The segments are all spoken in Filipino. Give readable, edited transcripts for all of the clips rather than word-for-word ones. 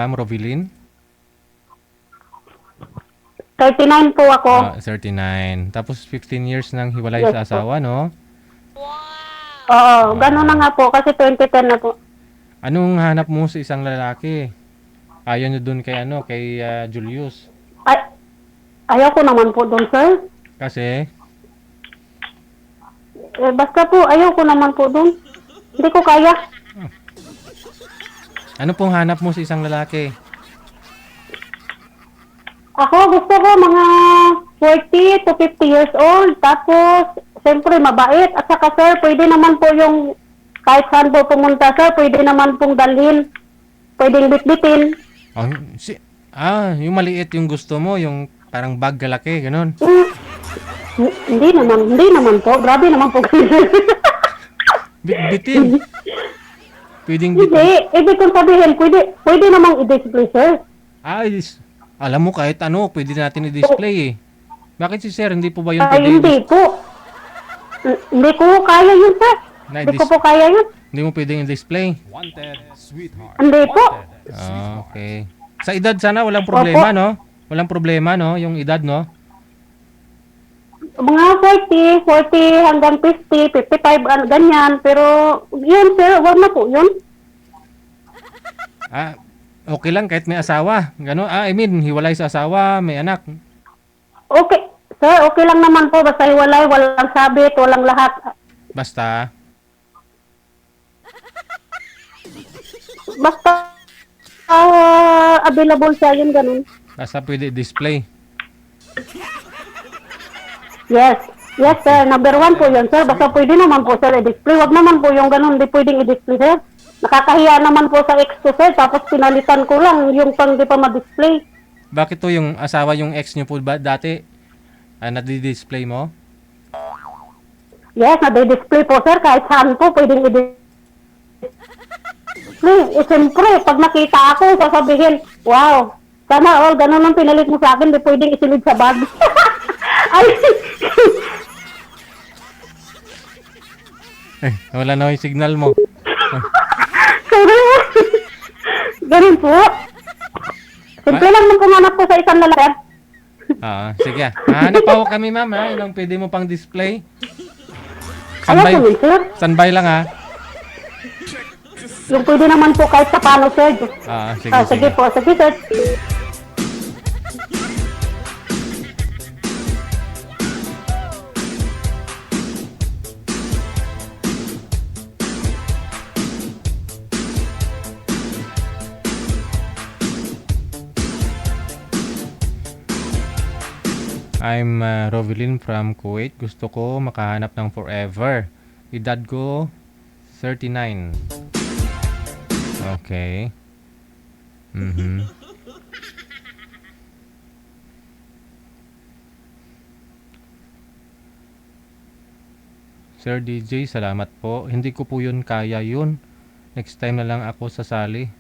Ma'am Rovilin? 39 po ako. 39. Tapos 15 years nang hiwalay Yes sa po. asawa, no? Oo, gano'n na nga po kasi 2010 na po. Anong hanap mo sa isang lalaki? Ayaw nyo dun kay Julius. Ay, ayaw ko naman po doon, sir. Kasi, Basta po, ayaw ko naman po doon. Hindi ko kaya. ano pong hanap mo sa isang lalaki? Ako gusto ko mga 40 to 50 years old. Tapos, siyempre mabait. At saka, sir, pwede naman po yung kahit saan po pumunta, sir, pwede naman pong dalhin. Pwedeng bitbitin. Oh, yung maliit yung gusto mo, yung parang bag kalaki, ganun. Hindi naman po. Grabe naman po. Bitbitin. Pwedeng Hindi. bitin. Ibig kong sabihin, pwede namang i-display, sir. Alam mo kahit ano, pwede natin i-display eh. Bakit si sir, hindi po ba yun Ay, pwede hindi po. Hindi ko kaya yun, sir. Hindi ko po kaya yun. Hindi mo pwedeng i-display? Hindi po. Okay. Sa edad sana walang problema, Opo. no? Walang problema, no? Yung edad, no? Mga 40 hanggang 50, 55, ganyan. Pero, yun, sir, wag na po yun. Okay lang kahit may asawa. Gano? I mean, hiwalay sa asawa, may anak. Okay. Sir, okay lang naman po. Basta hiwalay, walang sabit, walang lahat. Basta, Basta, available siya, yun, ganun. basta pwede i-display. Yes. Yes, sir. Number 1 po yun, sir. Basta pwede naman po, sir, i-display. Wag naman po yung ganun. Hindi pwedeng i-display, sir. Nakakahiya naman po sa ex ko, sir. Tapos pinalitan ko lang yung pang di pa ma-display. Bakit to yung asawa, yung ex nyo po ba dati? Nadi-display mo? Yes, nade-display po, sir. Kahit saan po, pwedeng i-display. Siyempre, pag nakita ako, sasabihin, wow, sana all, ganun ang pinalit mo sa akin, di pwedeng isilid sa bag. Ay, Wala na yung signal mo. ganun po. Simple lang nung pumanap ko sa isang lalaki. Sige. Hanap pa ako kami, ma'am, ha? Yung pwede mo pang display. Ayaw ko yun, sir. Standby lang, ha? Yung pwede naman po kahit sa paano, sir. Sige. Sige po, sige, sir. I'm Rovilin from Kuwait. Gusto ko makahanap ng forever. Edad ko 39. Okay. Sir DJ, salamat po. Hindi ko po yun kaya yun. Next time na lang ako sasali.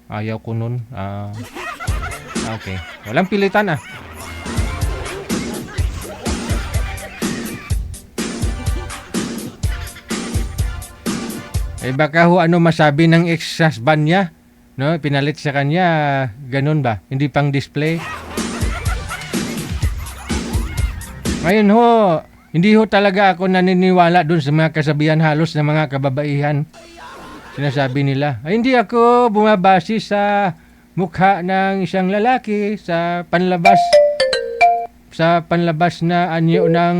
Ayaw ko nun. Okay. Walang pilitan, ah. Baka ano masabi ng ex-husband niya, no? Pinalit sa kanya, ganun ba? Hindi pang display. Ngayon hindi talaga ako naniniwala dun sa mga kasabihan halos ng mga kababaihan. Sinasabi nila, hindi ako bumabase sa mukha ng isang lalaki, sa panlabas na anyo ng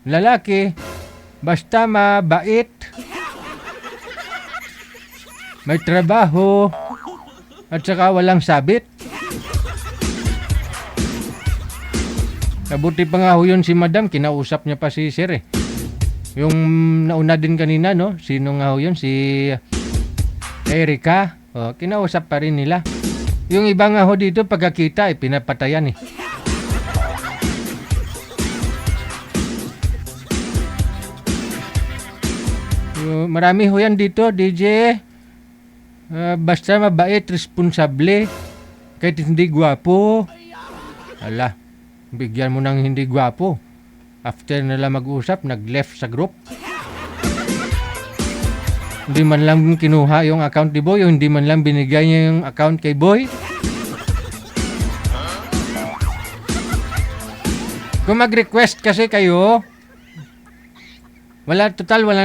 lalaki, basta mabait, may trabaho, at saka walang sabit. Kabuti pa nga ho yun si madam, kinausap niya pa si sir eh. Yung nauna din kanina, no? Sino nga ho yun? Si Erica. Kinausap pa rin nila. Yung iba nga ho dito, pagkakita, pinapatayan eh. Marami ho yan dito, DJ. Basta mabait, responsable, kahit hindi gwapo. Ala, bigyan mo ng hindi gwapo. After nila mag-usap, nag-left sa group. Hindi man lang kinuha yung account ni Boy, o hindi man lang binigay niya yung account kay Boy. Kung mag-request kasi kayo, wala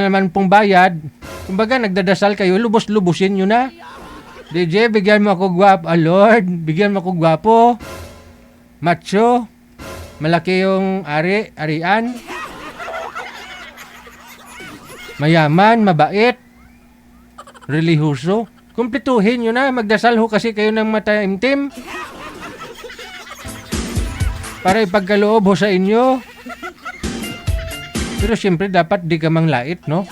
naman pong bayad. Kumbaga, nagdadasal kayo, lubos-lubusin nyo na. DJ, bigyan mo ako gwapo. Lord, bigyan mo ako gwapo. Macho. Malaki yung arian. Mayaman, mabait. Relihuso. Kumpletuhin nyo na. Magdasal ho kasi kayo ng mataimtim. Para ipagkaloob ho sa inyo. Pero siyempre dapat di ka manglait, no?